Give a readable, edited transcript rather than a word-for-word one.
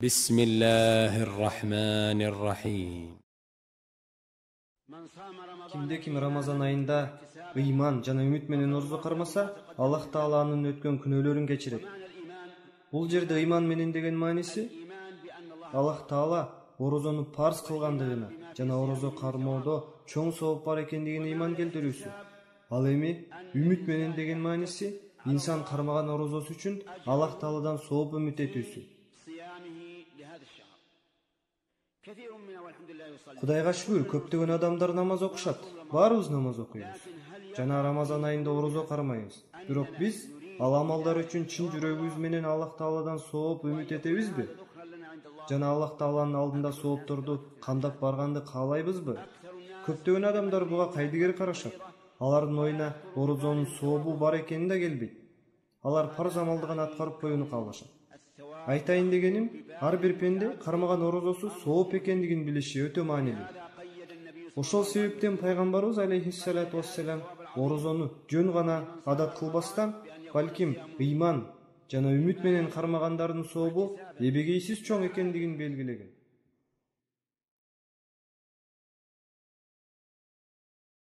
بسم الله الرحمن الرحيم. Кимде-ким Рамазан айында ыйман жана үмүт менен орозо кармаса, Аллах Таала анын өткөн күнөөлөрүн кечирет. Бул жерде ыйман менен деген мааниси Аллах Таала орозону парз кылгандыгына жана орозо кармоодо чоң сооп бар экендигине ыйман келтирүүсү. Ал эми үмүт менен деген мааниси инсан кармаган орозосу үчүн Аллах Тааладан сооп үмүт этүүсү. Кудайга шүгүр, көптөгөн адамдар намаз окушат. Баарыбыз намаз окуйбуз. Жана Рамазан айында орозо кармайбыз. Бирок биз ал амалдар үчүн чын жүрөгүбүз менен Аллах Тааладан сооп үмүт этебизби? Жана Аллах Тааланын алдында соопторду камдап барганды каалайбызбы? Көптөгөн адамдар буга кайдыгер карашат. Алардын оюна орозонун сообу бар экени да келбейт. Алар парз амалды гана аткарып коюуну каалашат. Айтайын дегеним, ар бир пенде кармаган орозосу сооп экендигин билиши өтө маанилүү. Ошол себептен пайгамбарыбыз алейхиссалату вассалам орозону жөн гана адат кылбастан, балким ыйман жана үмүт менен кармагандардын сообу эбегейсиз чоң экендигин белгилеген.